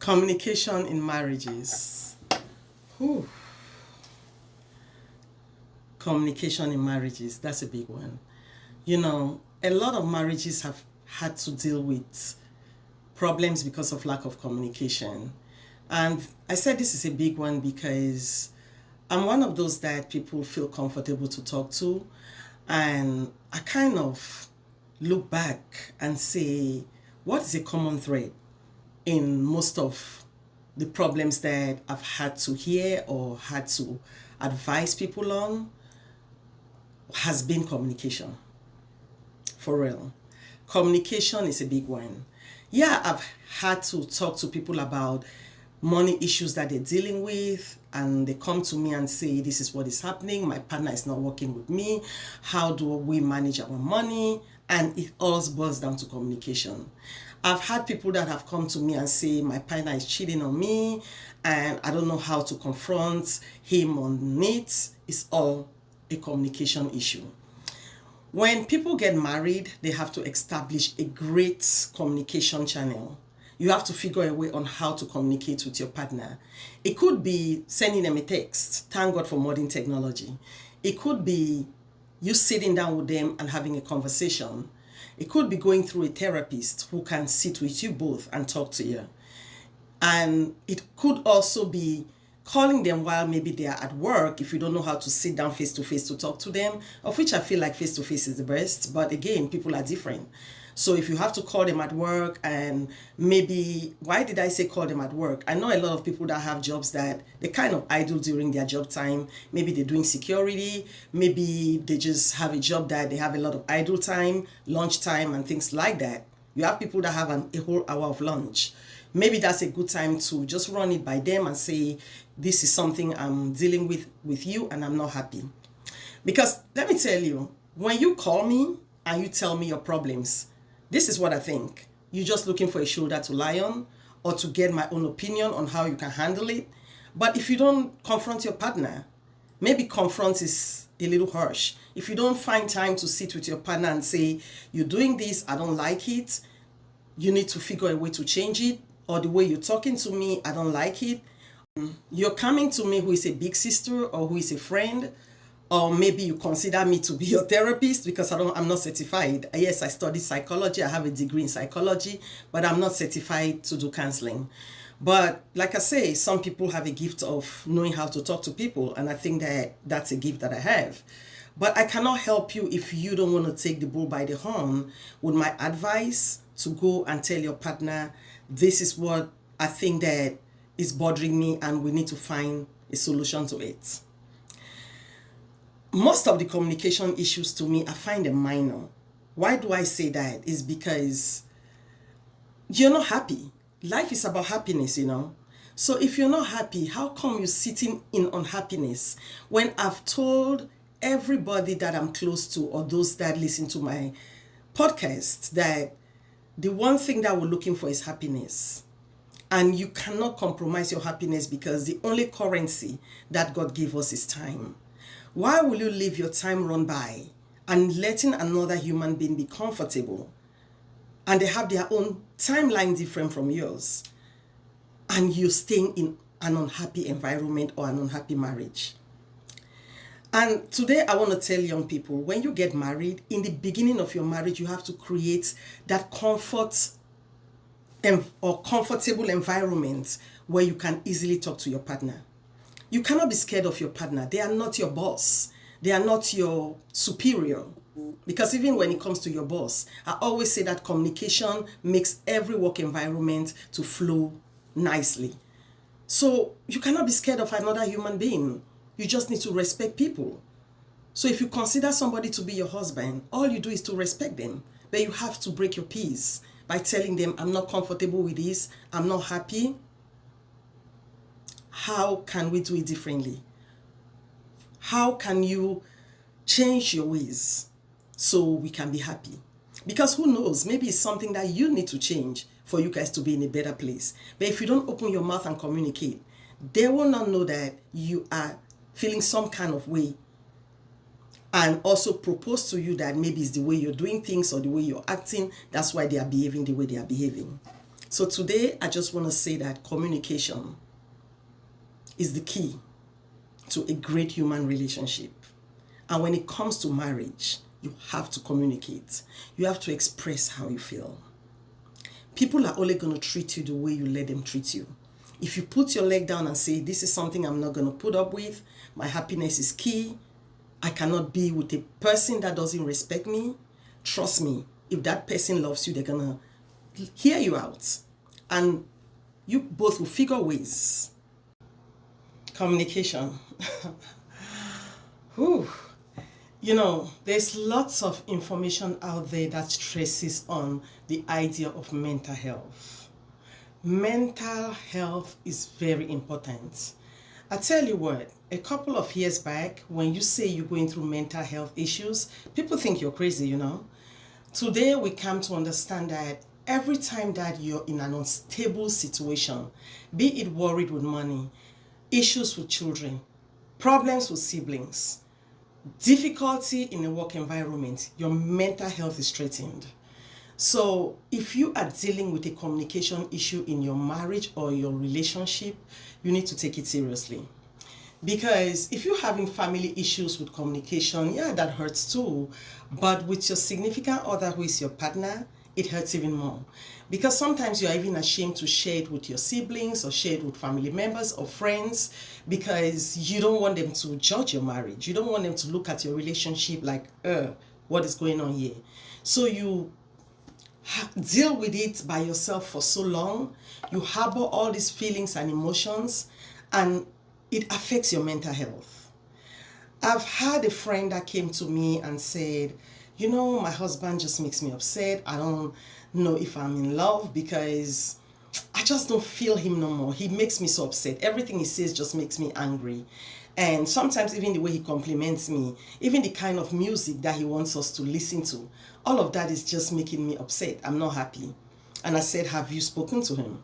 Communication in marriages. Whew. Communication in marriages, that's a big one. A lot of marriages have had to deal with problems because of lack of communication. And I said this is a big one because I'm one of those that people feel comfortable to talk to. And I kind of look back and say, what is a common thread in most of the problems that I've had to hear or had to advise people on? Has been communication. For real. Communication is a big one. Yeah, I've had to talk to people about money issues that they're dealing with, and they come to me and say, this is what is happening, my partner is not working with me, how do we manage our money? And it all boils down to communication. I've had people that have come to me and say, my partner is cheating on me and I don't know how to confront him on it. It's all a communication issue. When people get married, they have to establish a great communication channel. You have to figure a way on how to communicate with your partner. It could be sending them a text. Thank God for modern technology. It could be you sitting down with them and having a conversation. It could be going through a therapist who can sit with you both and talk to you. And it could also be calling them while maybe they are at work if you don't know how to sit down face to face to talk to them, of which I feel like face to face is the best. But again, people are different. So if you have to call them at work, and maybe, why did I say call them at work? I know a lot of people that have jobs that they kind of idle during their job time. Maybe they're doing security. Maybe they just have a job that they have a lot of idle time, lunch time and things like that. You have people that have a whole hour of lunch. Maybe that's a good time to just run it by them and say, this is something I'm dealing with you and I'm not happy. Because let me tell you, when you call me and you tell me your problems, this is what I think. You're just looking for a shoulder to lie on or to get my own opinion on how you can handle it. But if you don't confront your partner, maybe confront is a little harsh. If you don't find time to sit with your partner and say, you're doing this, I don't like it, you need to figure a way to change it, or the way you're talking to me, I don't like it. You're coming to me who is a big sister or who is a friend, or maybe you consider me to be your therapist because I'm not certified. Yes, I study psychology. I have a degree in psychology, but I'm not certified to do counseling. But like I say, some people have a gift of knowing how to talk to people, and I think that that's a gift that I have. But I cannot help you if you don't want to take the bull by the horn with my advice to go and tell your partner, this is what I think that is bothering me and we need to find a solution to it. Most of the communication issues to me, I find them minor. Why do I say that? Is because you're not happy. Life is about happiness, So if you're not happy, how come you're sitting in unhappiness when I've told everybody that I'm close to or those that listen to my podcast that the one thing that we're looking for is happiness. And you cannot compromise your happiness because the only currency that God gave us is time. Why will you leave your time run by and letting another human being be comfortable and they have their own timeline different from yours and you're staying in an unhappy environment or an unhappy marriage? And today I want to tell young people, when you get married, in the beginning of your marriage, you have to create that comfort or comfortable environment where you can easily talk to your partner. You cannot be scared of your partner. They are not your boss. They are not your superior. Because even when it comes to your boss, I always say that communication makes every work environment to flow nicely. So you cannot be scared of another human being. You just need to respect people. So if you consider somebody to be your husband, all you do is to respect them. But you have to break your peace by telling them, I'm not comfortable with this, I'm not happy. How can we do it differently? How can you change your ways so we can be happy? Because who knows, maybe it's something that you need to change for you guys to be in a better place. But if you don't open your mouth and communicate, they will not know that you are feeling some kind of way and also propose to you that maybe it's the way you're doing things or the way you're acting. That's why they are behaving the way they are behaving. So today, I just want to say that communication is the key to a great human relationship. And when it comes to marriage, you have to communicate. You have to express how you feel. People are only going to treat you the way you let them treat you. If you put your leg down and say, this is something I'm not going to put up with, my happiness is key, I cannot be with a person that doesn't respect me, trust me, if that person loves you, they're going to hear you out. And you both will figure ways. Communication. Whew. You know, there's lots of information out there that stresses on the idea of mental health. Mental health is very important. I tell you what, a couple of years back, when you say you're going through mental health issues, people think you're crazy, you know. Today, we come to understand that every time that you're in an unstable situation, be it worried with money, issues with children, problems with siblings, difficulty in a work environment, your mental health is threatened. So if you are dealing with a communication issue in your marriage or your relationship, you need to take it seriously. Because if you're having family issues with communication, yeah, that hurts too. But with your significant other who is your partner, it hurts even more. Because sometimes you're even ashamed to share it with your siblings or share it with family members or friends because you don't want them to judge your marriage. You don't want them to look at your relationship like, what is going on here? So you deal with it by yourself for so long. You harbor all these feelings and emotions, and it affects your mental health. I've had a friend that came to me and said, you know, my husband just makes me upset. I don't know if I'm in love because I just don't feel him no more. He makes me so upset. Everything he says just makes me angry. And sometimes even the way he compliments me, even the kind of music that he wants us to listen to, all of that is just making me upset. I'm not happy. And I said, have you spoken to him?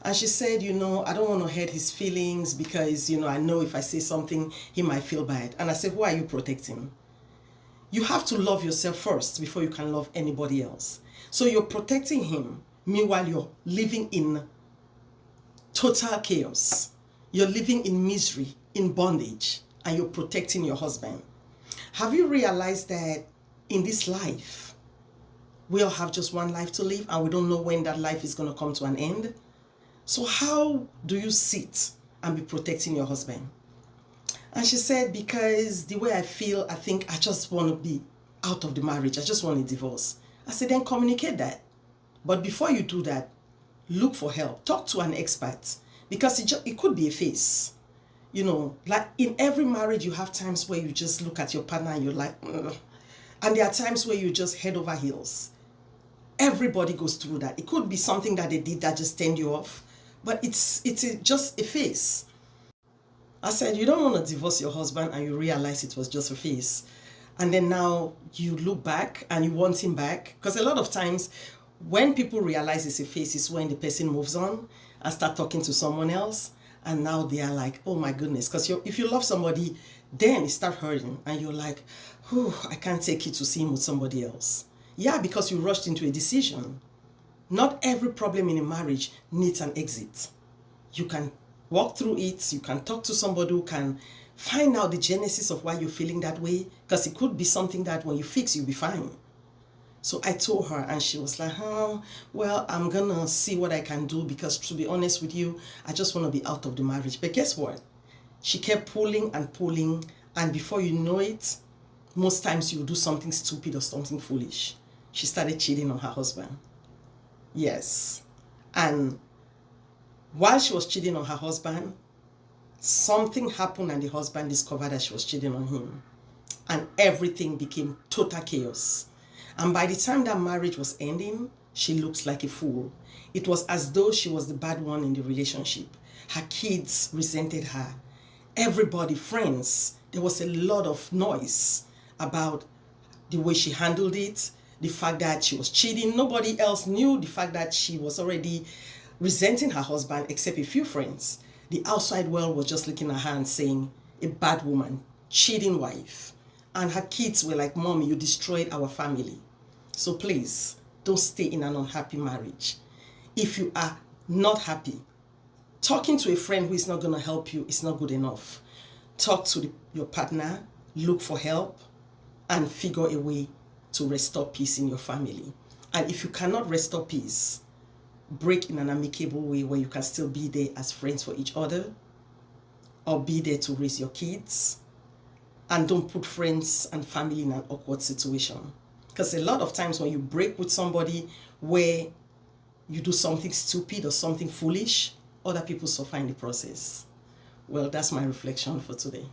And she said, you know, I don't want to hurt his feelings because, you know, I know if I say something, he might feel bad. And I said, who are you protecting? You have to love yourself first before you can love anybody else. So you're protecting him. Meanwhile, you're living in total chaos. You're living in misery, in bondage, and you're protecting your husband. Have you realized that in this life, we all have just one life to live and we don't know when that life is going to come to an end? So how do you sit and be protecting your husband? And she said, because the way I feel, I think I just want to be out of the marriage. I just want a divorce. I said, then communicate that. But before you do that, look for help. Talk to an expert. Because it could be a phase. You know, like in every marriage, you have times where you just look at your partner and you're like, ugh. And there are times where you just head over heels. Everybody goes through that. It could be something that they did that just turned you off. But it's just a phase. I said, you don't want to divorce your husband and you realize it was just a phase. And then now you look back and you want him back. Because a lot of times when people realize it's a phase is when the person moves on and start talking to someone else. And now they are like, oh my goodness. Because if you love somebody, then it starts hurting. And you're like, whew, I can't take it to see him with somebody else. Yeah, because you rushed into a decision. Not every problem in a marriage needs an exit. You can walk through it. You can talk to somebody who can find out the genesis of why you're feeling that way. Because it could be something that when you fix, you'll be fine. So I told her and she was like, well, I'm going to see what I can do because to be honest with you, I just want to be out of the marriage. But guess what? She kept pulling and pulling. And before you know it, most times you do something stupid or something foolish. She started cheating on her husband. Yes. And while she was cheating on her husband, something happened and the husband discovered that she was cheating on him. And everything became total chaos. And by the time that marriage was ending, she looked like a fool. It was as though she was the bad one in the relationship. Her kids resented her. Everybody, friends, there was a lot of noise about the way she handled it, the fact that she was cheating. Nobody else knew the fact that she was already resenting her husband except a few friends. The outside world was just looking at her and saying, a bad woman, cheating wife. And her kids were like, Mommy, you destroyed our family. So please, don't stay in an unhappy marriage. if you are not happy, talking to a friend who is not going to help you is not good enough. Talk to your partner, look for help, and figure a way to restore peace in your family. And if you cannot restore peace, break in an amicable way where you can still be there as friends for each other, or be there to raise your kids. And don't put friends and family in an awkward situation. Because a lot of times when you break with somebody where you do something stupid or something foolish, other people suffer in the process. Well, that's my reflection for today.